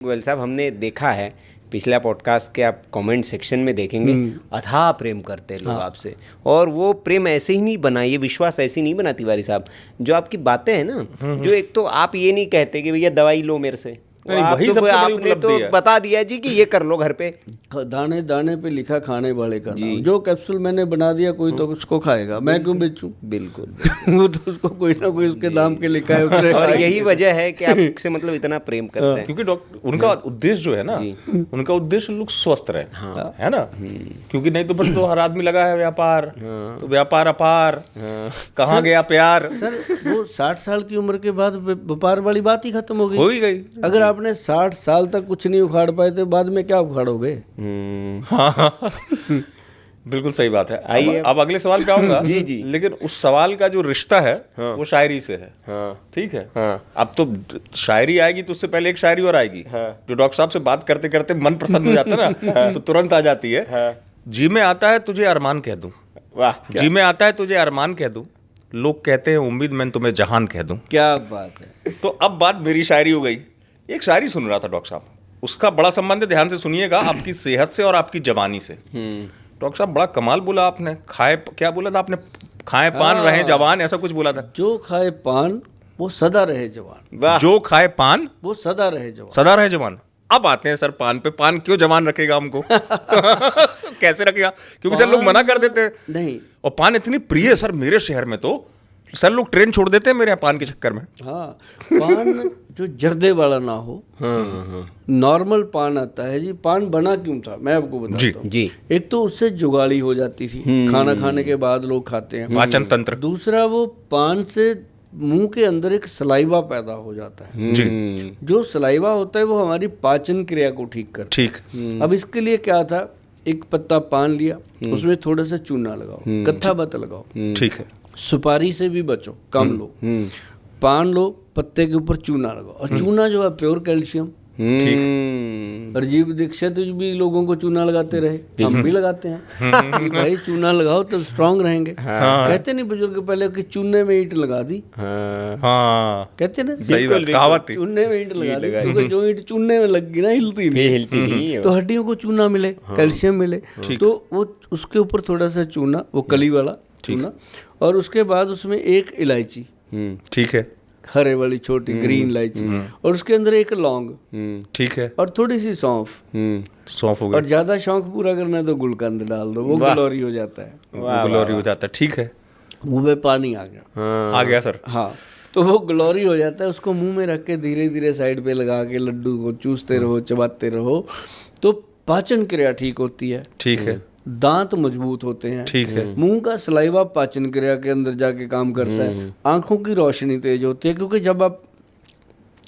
गोयल साहब, हमने देखा है पिछला पॉडकास्ट के, आप कमेंट सेक्शन में देखेंगे अथाह प्रेम करते हैं लोग आपसे, और वो प्रेम ऐसे ही नहीं बना, ये विश्वास ऐसे ही नहीं बना तिवारी साहब। जो आपकी बातें हैं ना, जो एक तो आप ये नहीं कहते कि भैया दवाई लो मेरे से, वही तो सबसे बड़ी आपने उपलब्धि तो है। बता दिया जी कि ये कर लो घर पे। दाने दाने पे लिखा खाने वाले का नाम। जो कैप्सूल मैंने बना दिया कोई तो उसको खाएगा, मैं क्यों बेचूं? बिल्कुल वो तो उसको कोई ना कोई उसके दाम के लिखा है उसने और यही वजह है कि आपसे मतलब इतना प्रेम करते हैं। क्योंकि डॉक्टर उनका उद्देश्य जो है ना, उनका उद्देश्य लोग स्वस्थ रहे, है ना। क्योंकि नहीं तो बस तो हर आदमी लगा है व्यापार, तो व्यापार अपार, कहाँ गया प्यार, सर वो 60 साल की उम्र के बाद व्यापार वाली बात ही खत्म हो हो गई। ही गई। अगर आपने 60 साल तक कुछ नहीं उखाड़ पाए तो बाद में क्या उखाड़ोगे? हाँ बिल्कुल सही बात है। आइए अब अगले सवाल पे आऊंगा। जी, जी। लेकिन उस सवाल का जो रिश्ता है वो शायरी से है। हाँ ठीक है। हाँ। अब तो शायरी आएगी तो उससे पहले एक शायरी और आएगी, जो डॉक्टर साहब से बात करते करते मन प्रसन्न हो जाता है ना, तो तुरंत आ जाती है। जी में आता है तुझे अरमान कह दूं, वाह, जी में आता है तुझे अरमान कह दूं, लोग कहते हैं उम्मीद मैं तुम्हें जहान कह दूं। क्या बात है। तो अब बात मेरी शायरी हो गई। एक शायरी सुन रहा था डॉक्टर साहब, उसका बड़ा संबंध है, ध्यान से सुनिएगा, आपकी सेहत से और आपकी जवानी से। डॉक्टर साहब बड़ा कमाल बोला आपने। खाए, क्या बोला था आपने? खाए पान रहे जवान, ऐसा कुछ बोला था। जो खाए पान वो सदा रहे जवान, वाह। जो खाए पान वो सदा रहे जवान। सदा रहे जवान। अब आते हैं सर पान पे। पान क्यों जवान रखेगा हमको? कैसे रखेगा? क्योंकि सर लोग मना कर देते हैं। नहीं, और पान इतनी प्रिय है सर मेरे शहर में, तो सर लोग ट्रेन छोड़ देते हैं मेरे यहाँ पान के चक्कर में। हाँ, पान जो जर्दे वाला ना हो, नॉर्मल पान आता है जी। पान बना क्यों था मैं आपको बताता हूँ। जी। एक तो उससे जुगाली हो जाती थी, खाना खाने के बाद लोग खाते हैं। पाचन तंत्र। दूसरा, वो पान से मुंह के अंदर एक सलाइवा पैदा हो जाता है। जी जो सलाइवा होता है वो हमारी पाचन क्रिया को ठीक करता ठीक। है। अब इसके लिए क्या था, एक पत्ता पान लिया, उसमें थोड़ा सा चूना लगाओ, कत्था बत लगाओ, ठीक है। सुपारी से भी बचो, कम लो, पान लो, पत्ते के ऊपर चूना लगाओ। और चूना जो है प्योर कैल्शियम। ठीक। राजीव दीक्षित भी लोगों को चूना लगाते रहे, हम भी लगाते हैं कि भाई चूना लगाओ तो स्ट्रांग रहेंगे। कहते नहीं बुजुर्ग पहले कि चूने में ईंट लगा दी, हाँ कहते ना, सही बात, कहावत थी। चूने में ईंट लगा दी, क्योंकि जो ईंट चूने में लग गई ना हिलती नहीं, हिलती नहीं है। तो हड्डियों को चूना मिले, कैल्शियम मिले, तो वो उसके ऊपर थोड़ा सा चूना, वो कली वाला चूना, और उसके बाद उसमें एक इलायची, ठीक है। हरे वाली छोटी ग्रीन इलायची, और उसके अंदर एक लौंग, ठीक है। और थोड़ी सी सौंफ। सौंफ हो और गई, ज्यादा शौक पूरा करना है तो गुलकंद डाल दो, वो गलोरी हो जाता है, ग्लोरी हो जाता है। ठीक है, मुंह में पानी आ गया। आ गया सर। हाँ, तो वो ग्लोरी हो जाता है। उसको मुंह में रख के धीरे धीरे साइड पे लगा के लड्डू को चूसते रहो, चबाते रहो, तो पाचन क्रिया ठीक होती है। ठीक है। दांत मजबूत होते हैं। ठीक है। मुंह का सलाइवा पाचन क्रिया के अंदर जाके काम करता है। आंखों की रोशनी तेज होती है, क्योंकि जब आप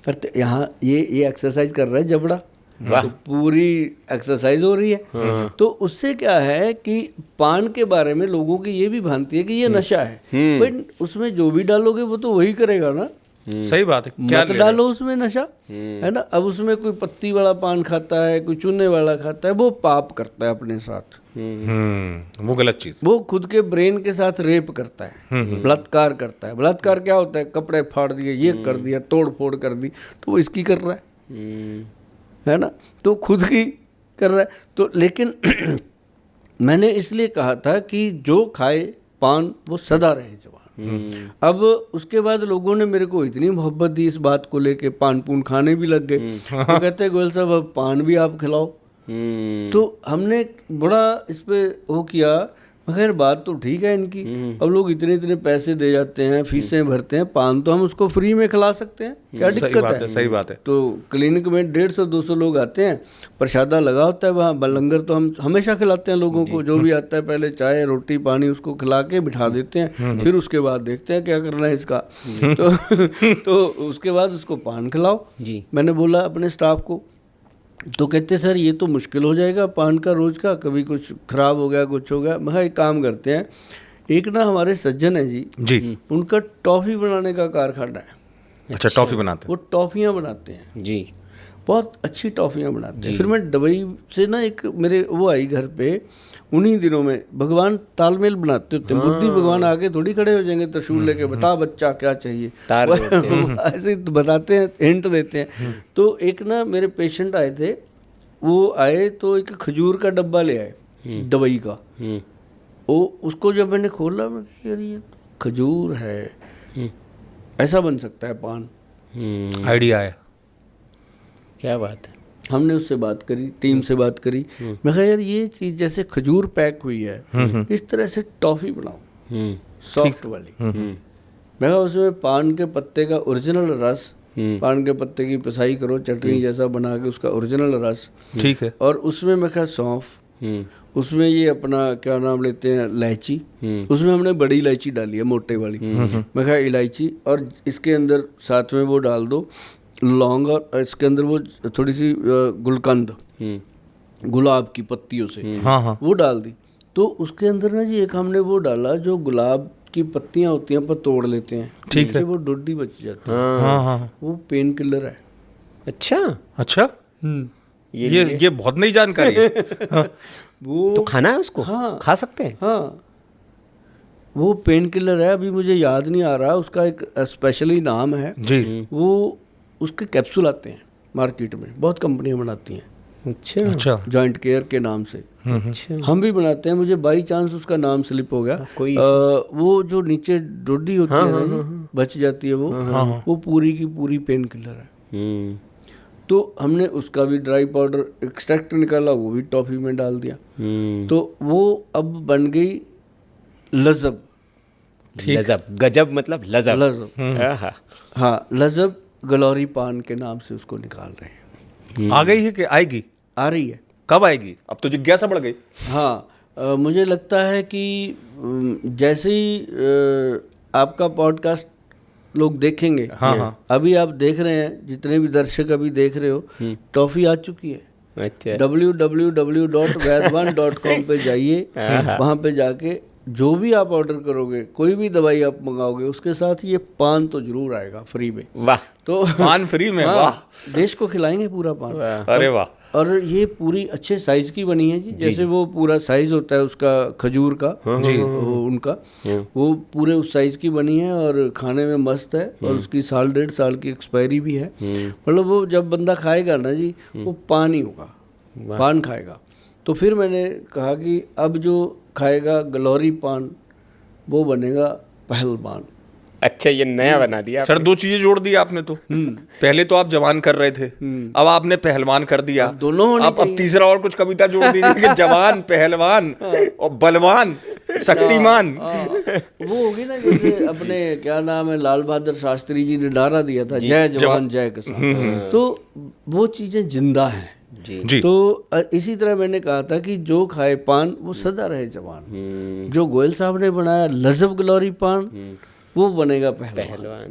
करते यहाँ ये एक्सरसाइज कर रहा है जबड़ा, तो पूरी एक्सरसाइज हो रही है। तो उससे क्या है कि पान के बारे में लोगों की ये भी भ्रांति है कि ये नशा है, बट उसमें जो भी डालोगे वो तो वही करेगा ना। सही बात है। क्या मत डालो उसमें नशा, है ना। अब उसमें कोई पत्ती वाला पान खाता है, कोई चूने वाला खाता है, वो पाप करता है अपने साथ। वो गलत चीज। वो खुद के ब्रेन के साथ रेप करता है, बलात्कार करता है। बलात्कार क्या होता है? कपड़े फाड़ दिए, ये कर दिया, तोड़ फोड़ कर दी, तो वो इसकी कर रहा है ना, तो खुद की कर रहा है। तो लेकिन मैंने इसलिए कहा था कि जो खाए पान वो सदा रहे जवान। अब उसके बाद लोगों ने मेरे को इतनी मोहब्बत दी इस बात को लेके, पान पून खाने भी लग गए। वो कहते गोयल साहब अब पान भी आप खिलाओ। तो हमने बड़ा इस पे वो किया, मगर बात तो ठीक है इनकी। अब लोग इतने इतने पैसे दे जाते हैं, फीसें भरते हैं, पान तो हम उसको फ्री में खिला सकते हैं, क्या दिक्कत है? सही बात है। तो क्लिनिक में 150-200 लोग आते हैं, प्रसादा लगा होता है वहाँ, लंगर तो हम हमेशा खिलाते हैं लोगों को। जो भी आता है पहले चाय रोटी पानी उसको खिला के बिठा देते हैं, फिर उसके बाद देखते हैं क्या करना है इसका। तो उसके बाद उसको पान खिलाओ जी। मैंने बोला अपने स्टाफ को, तो कहते सर ये तो मुश्किल हो जाएगा पान का रोज का, कभी कुछ खराब हो गया, कुछ हो गया। मैं एक काम करते हैं, एक ना हमारे सज्जन है जी, उनका टॉफ़ी बनाने का कारखाना है। अच्छा, टॉफ़ी बनाते हैं? वो टॉफ़ियाँ बनाते हैं जी। बहुत अच्छी टॉफ़ियाँ बनाते हैं। फिर मैं दुबई से ना एक मेरे वो आई घर पे, उन्हीं दिनों में भगवान तालमेल बनाते होते हैं। बुद्धि भगवान आके थोड़ी खड़े हो जाएंगे त्रिशूल लेके, बता बच्चा क्या चाहिए, ऐसे ही बताते हैं, हिंट देते हैं। तो एक ना मेरे पेशेंट आए थे, वो आए तो एक खजूर का डब्बा ले आए दुबई का। वो उसको जब मैंने खोला, मैं कहा यार ये तो खजूर है, ऐसा बन सकता है पान। आइडिया है, क्या बात है। हमने उससे बात करी, टीम से बात करी। मैं कहा यार ये चीज़ जैसे खजूर पैक हुई है, इस तरह से टॉफ़ी बनाओ सॉफ्ट वाली। मैं कहा उसमें पान के पत्ते का ओरिजिनल रस, पान के पत्ते की पिसाई करो, चटनी जैसा बना के उसका ओरिजिनल रस, ठीक है। और उसमें मैं कहा सौंफ, उसमें ये अपना क्या नाम लेते हैं इलायची, उसमें हमने बड़ी इलायची डाली है मोटे वाली। मैं कहा इलायची, और इसके अंदर साथ में वो डाल दो लौंग, और इसके अंदर वो थोड़ी सी गुलकंद, गुलाब की पत्तियों से वो डाल दी। तो उसके अंदर ना जी एक हमने वो डाला जो गुलाब की पत्तियां होती हैं, पर तोड़ लेते हैं, ठीक है, वो डोडी बच जाती है। वो पेन किलर है। अच्छा, ये बहुत नई जानकारी है। वो तो खाना है उसको? हाँ, खा सकते हैं। हाँ, वो पेन किलर है, अभी मुझे याद नहीं आ रहा, उसका एक स्पेशली नाम है जी। वो उसके कैप्सूल आते हैं मार्केट में, बहुत कंपनियां बनाती हैं। अच्छा, जॉइंट केयर के नाम से। अच्छा, हम भी बनाते हैं, मुझे बाई चांस उसका नाम स्लिप हो गया। कोई वो जो नीचे डोडी होती है बच जाती है, वो पूरी की पूरी पेन किलर है। तो हमने उसका भी ड्राई पाउडर एक्सट्रैक्ट निकाला, वो भी टॉफ़ी में डाल दिया। तो वो अब बन गई लजब। लजब, गजब मतलब लजब। लजब, हाँ, लजब गलौरी पान के नाम से उसको निकाल रहे हैं। आ गई है कि आएगी? आ रही है। कब आएगी? अब तो जिज्ञासा बढ़ गई। हाँ, मुझे लगता है कि जैसे ही आपका पॉडकास्ट लोग देखेंगे, अभी आप देख रहे हैं, जितने भी दर्शक अभी देख रहे हो, टॉफ़ी आ चुकी है। अच्छा, www.वैद्यवान.com पे जाइए, वहाँ पे जाके जो भी आप ऑर्डर करोगे, कोई भी दवाई आप मंगाओगे, उसके साथ ये पान तो जरूर आएगा फ्री में। वाह, तो पान फ्री में? हाँ, वाह, देश को खिलाएंगे पूरा पान। अरे वाह। और ये पूरी अच्छे साइज की बनी है जी, जैसे वो पूरा साइज होता है उसका खजूर का जी, उनका वो पूरे उस साइज की बनी है, और खाने में मस्त है, और उसकी 1.5 साल की एक्सपायरी भी है। मतलब वो जब बंदा खाएगा ना जी, वो पान ही होगा, पान खाएगा। तो फिर मैंने कहा कि अब जो खाएगा गलौरी पान, वो बनेगा पहलवान। अच्छा, ये नया बना दिया सर। 2 चीजें जोड़ दी आपने तो। पहले तो आप जवान कर रहे थे, अब आपने पहलवान कर दिया। दोनों होने आप अब तीसरा और कुछ कविता जोड़ दीजिए कि जवान, पहलवान और बलवान, शक्तिमान। वो होगी ना, जैसे अपने क्या नाम है, लाल बहादुर शास्त्री जी ने नारा दिया था, जय जवान जय किसान। तो वो चीजें जिंदा हैं जी। तो इसी तरह मैंने कहा था कि जो खाए पान वो सदा रहे जवान। जो गोयल साहब ने बनाया लजब गलौरी पान, वो बनेगा पहलवान।